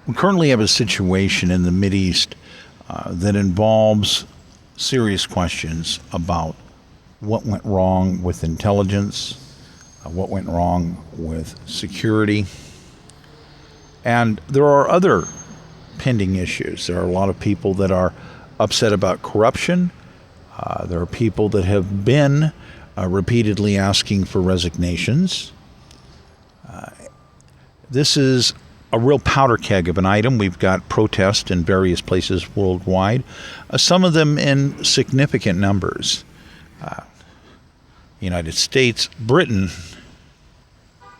We currently have a situation in the Mideast that involves serious questions about what went wrong with intelligence, what went wrong with security, and there are other pending issues. There are a lot of people that are upset about corruption. There are people that have been repeatedly asking for resignations. This is a real powder keg of an item. We've got protests in various places worldwide, some of them in significant numbers. United States, Britain,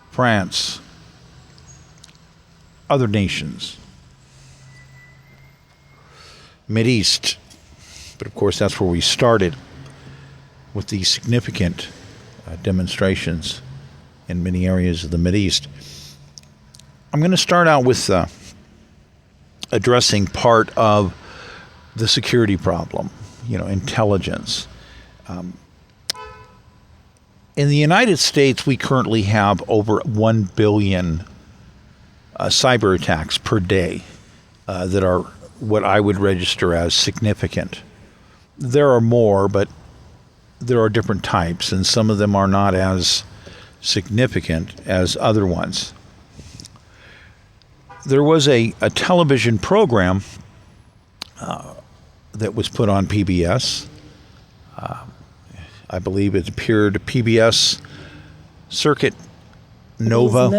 France, other nations. Mideast, but of course that's where we started with these significant demonstrations in many areas of the Mideast. I'm going to start out with addressing part of the security problem, intelligence. In the United States, we currently have over 1 billion cyber attacks per day that are what I would register as significant. There are more, but there are different types, and some of them are not as significant as other ones. There was a television program that was put on PBS. I believe it appeared PBS Circuit Nova.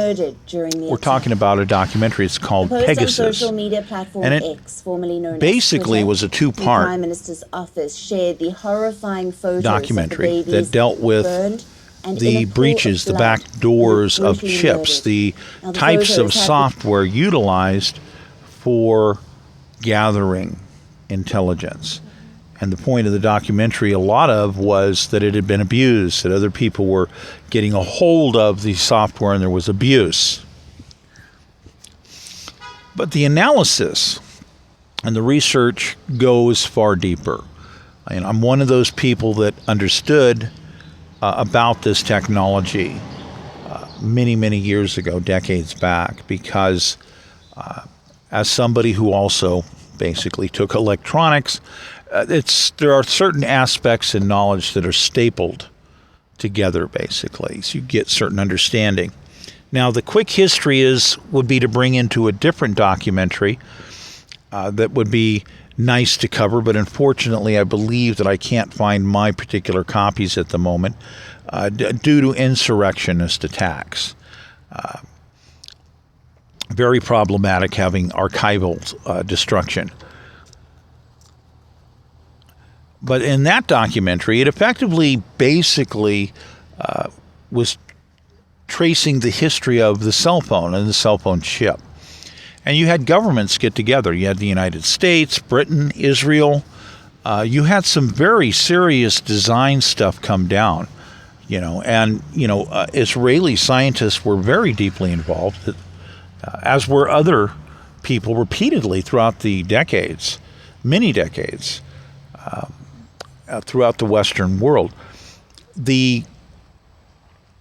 We're talking about a documentary. It's called Pegasus. Social media platform and it X, formerly known basically as Twitter, was a two-part the Prime Minister's office shared the horrifying photos documentary of the that dealt with the breaches, the back doors of chips, the types of software utilized for gathering intelligence. And the point of the documentary, a lot of, was that it had been abused, that other people were getting a hold of the software and there was abuse. But the analysis and the research goes far deeper. And I'm one of those people that understood about this technology many, many years ago, decades back, because as somebody who also basically took electronics, there are certain aspects in knowledge that are stapled together, basically, so you get certain understanding. Now, the quick history would be to bring into a different documentary that would be nice to cover, but unfortunately, I believe that I can't find my particular copies at the moment due to insurrectionist attacks. Very problematic having archival destruction. But in that documentary, it effectively, basically, was tracing the history of the cell phone and the cell phone chip. And you had governments get together. You had the United States, Britain, Israel. You had some very serious design stuff come down, and Israeli scientists were very deeply involved, as were other people repeatedly throughout the decades, many decades. Throughout the Western world. The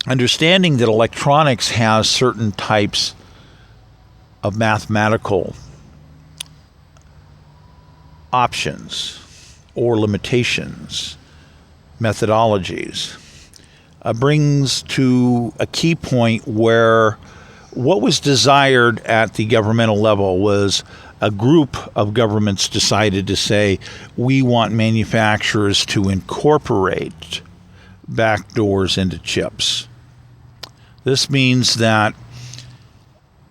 understanding that electronics has certain types of mathematical options or limitations, methodologies, brings to a key point where what was desired at the governmental level was a group of governments decided to say, we want manufacturers to incorporate backdoors into chips. This means that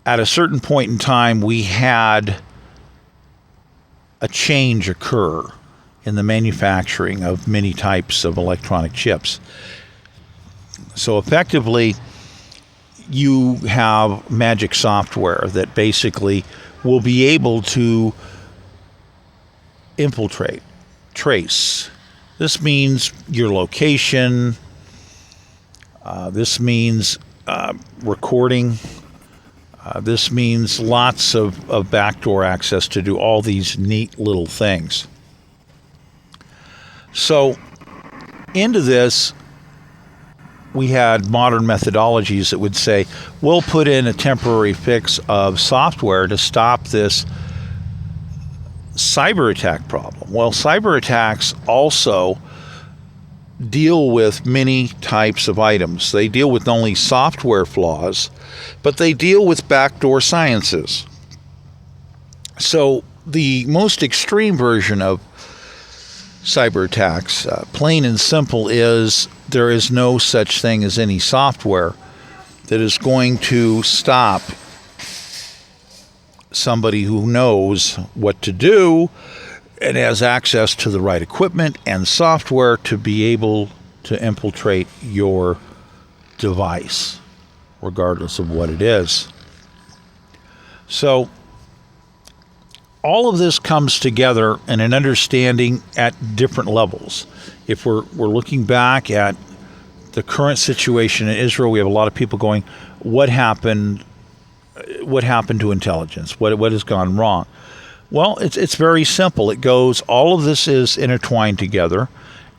at a certain point in time, we had a change occur in the manufacturing of many types of electronic chips. So effectively, you have magic software that basically will be able to infiltrate, trace. This means your location. This means recording. This means lots of backdoor access to do all these neat little things. So into this we had modern methodologies that would say, we'll put in a temporary fix of software to stop this cyber attack problem. Well, cyber attacks also deal with many types of items. They deal with not only software flaws, but they deal with backdoor sciences. So the most extreme version of cyber attacks, plain and simple, is there is no such thing as any software that is going to stop somebody who knows what to do and has access to the right equipment and software to be able to infiltrate your device, regardless of what it is. So all of this comes together in an understanding at different levels. If we're looking back at the current situation in Israel, we have a lot of people going, what happened to intelligence? What has gone wrong? Well, it's very simple. It goes, all of this is intertwined together.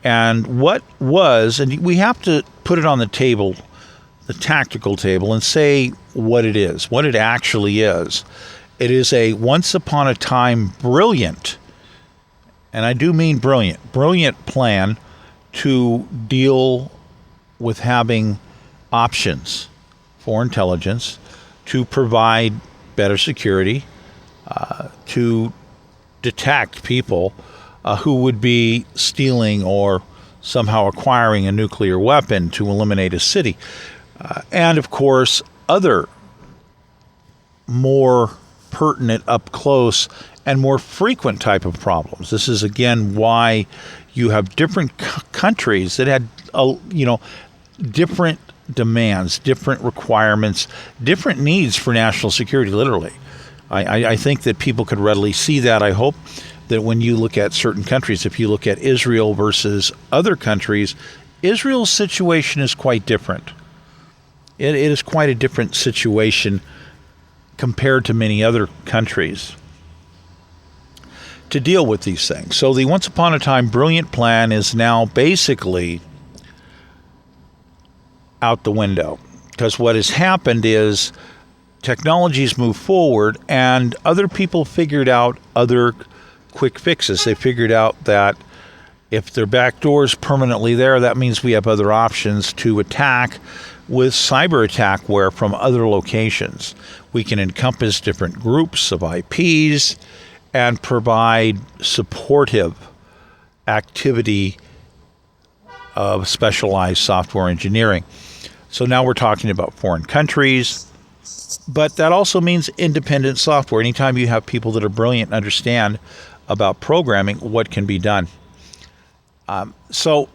And what was, and we have to put it on the table, the tactical table, and say what it is, what it actually is. It is a once upon a time brilliant, and I do mean brilliant plan to deal with having options for intelligence to provide better security, to detect people who would be stealing or somehow acquiring a nuclear weapon to eliminate a city. And of course, other more pertinent, up close, and more frequent type of problems. This is, again, why you have different countries that had, different demands, different requirements, different needs for national security, literally. I think that people could readily see that. I hope that when you look at certain countries, if you look at Israel versus other countries, Israel's situation is quite different. It is quite a different situation compared to many other countries to deal with these things. So the once upon a time brilliant plan is now basically out the window, because what has happened is technologies move forward and other people figured out other quick fixes. They figured out that if their back door is permanently there, that means we have other options to attack with cyber attackware from other locations. We can encompass different groups of IPs and provide supportive activity of specialized software engineering. So now we're talking about foreign countries, but that also means independent software. Anytime you have people that are brilliant and understand about programming, what can be done. So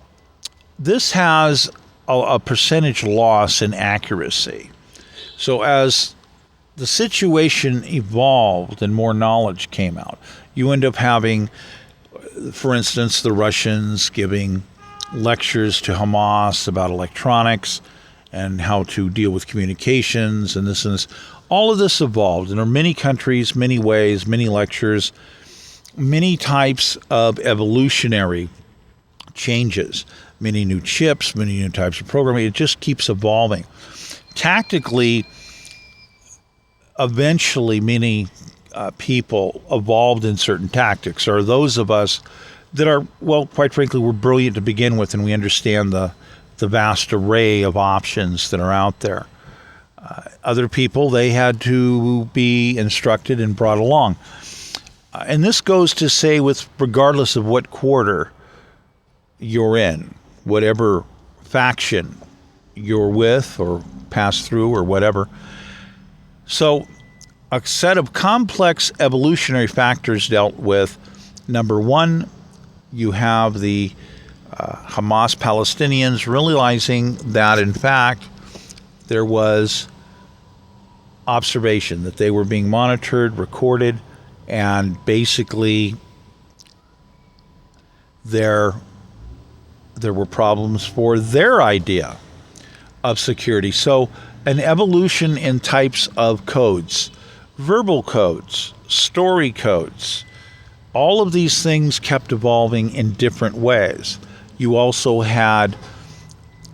this has a percentage loss in accuracy. So as the situation evolved and more knowledge came out, you end up having, for instance, the Russians giving lectures to Hamas about electronics and how to deal with communications and this and this. All of this evolved, and there are many countries, many ways, many lectures, many types of evolutionary changes, many new chips, many new types of programming. It just keeps evolving. Tactically, eventually many people evolved in certain tactics, or those of us that are, well, quite frankly, we're brilliant to begin with, and we understand the vast array of options that are out there. Other people, they had to be instructed and brought along. And this goes to say, with regardless of what quarter you're in, whatever faction you're with or pass through or whatever. So a set of complex evolutionary factors dealt with. Number one, you have the Hamas Palestinians realizing that, in fact, there was observation, that they were being monitored, recorded, and basically there were problems for their idea of security. So an evolution in types of codes, verbal codes, story codes, all of these things kept evolving in different ways. You also had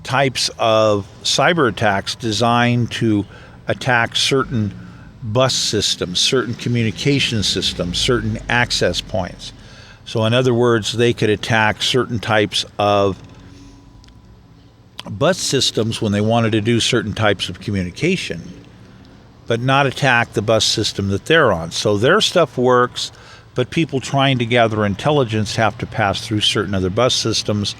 types of cyber attacks designed to attack certain bus systems, certain communication systems, certain access points. So in other words, they could attack certain types of bus systems when they wanted to do certain types of communication, but not attack the bus system that they're on. So their stuff works, but people trying to gather intelligence have to pass through certain other bus systems.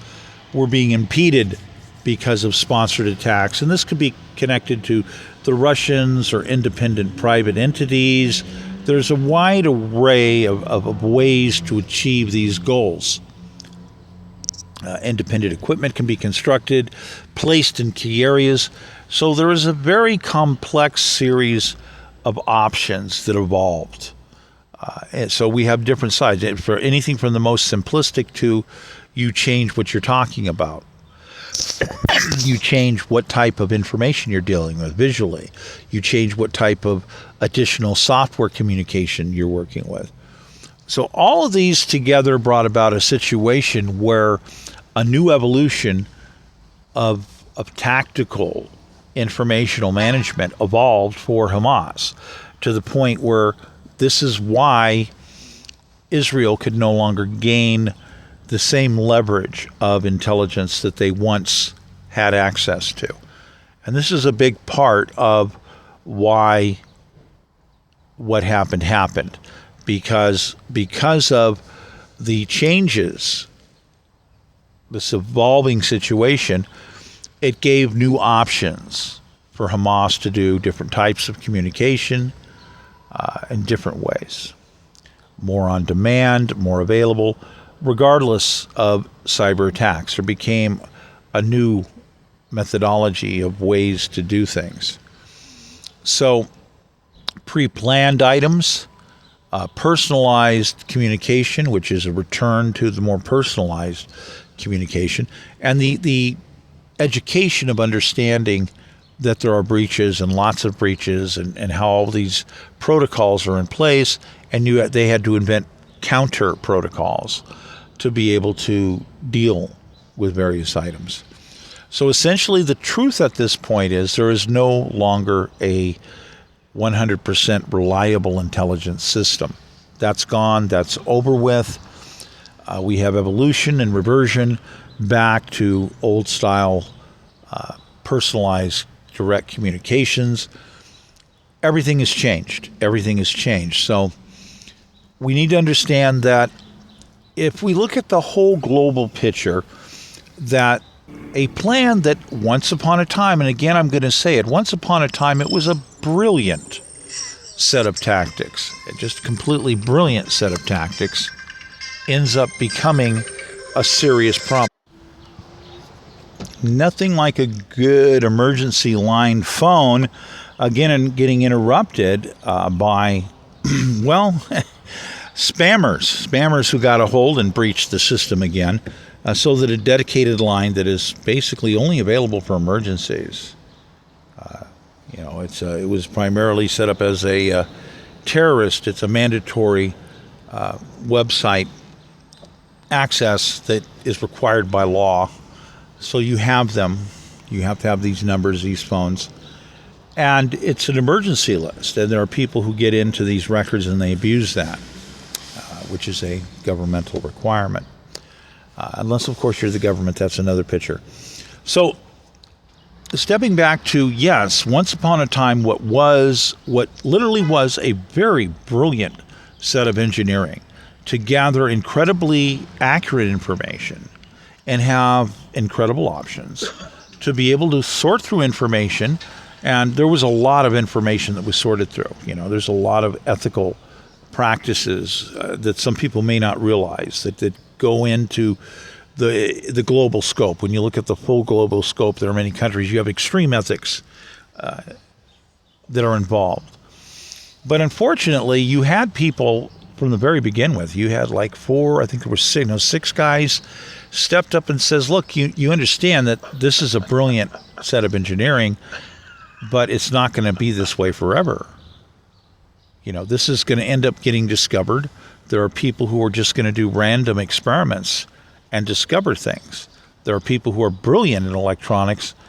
We're being impeded because of sponsored attacks, and this could be connected to the Russians or independent private entities. There's a wide array of ways to achieve these goals. Independent equipment can be constructed, placed in key areas. So there is a very complex series of options that evolved. And so we have different sides. For anything from the most simplistic to you change what you're talking about. You change what type of information you're dealing with visually. You change what type of additional software communication you're working with. So all of these together brought about a situation where a new evolution of tactical informational management evolved for Hamas, to the point where this is why Israel could no longer gain the same leverage of intelligence that they once had access to. And this is a big part of why what happened, because of the changes, this evolving situation, it gave new options for Hamas to do different types of communication in different ways. More on demand, more available, regardless of cyber attacks. There became a new methodology of ways to do things. So, pre-planned items, personalized communication, which is a return to the more personalized communication, and the education of understanding that there are breaches and lots of breaches, and how all these protocols are in place, and they had to invent counter protocols to be able to deal with various items. So essentially the truth at this point is there is no longer a 100% reliable intelligence system. That's gone, that's over with. We have evolution and reversion back to old style personalized direct communications. Everything has changed. Everything has changed. So we need to understand that if we look at the whole global picture, that a plan that once upon a time, and again I'm going to say it, once upon a time it was a brilliant set of tactics, just completely brilliant set of tactics, ends up becoming a serious problem. Nothing like a good emergency line phone, again, and getting interrupted by, well, spammers who got a hold and breached the system again, so that a dedicated line that is basically only available for emergencies. It was primarily set up as a terrorist. It's a mandatory website access that is required by law. So you have them. You have to have these numbers, these phones. And it's an emergency list. And there are people who get into these records and they abuse that, which is a governmental requirement. Unless, of course, you're the government. That's another picture. So stepping back to, yes, once upon a time, what literally was a very brilliant set of engineering to gather incredibly accurate information and have incredible options to be able to sort through information. And there was a lot of information that was sorted through. There's a lot of ethical practices that some people may not realize that go into the global scope. When you look at the full global scope, there are many countries. You have extreme ethics that are involved. But unfortunately, you had people from the very beginning with. You had like six guys stepped up and says, look, you understand that this is a brilliant set of engineering, but it's not going to be this way forever. This is going to end up getting discovered. There are people who are just going to do random experiments and discover things. There are people who are brilliant in electronics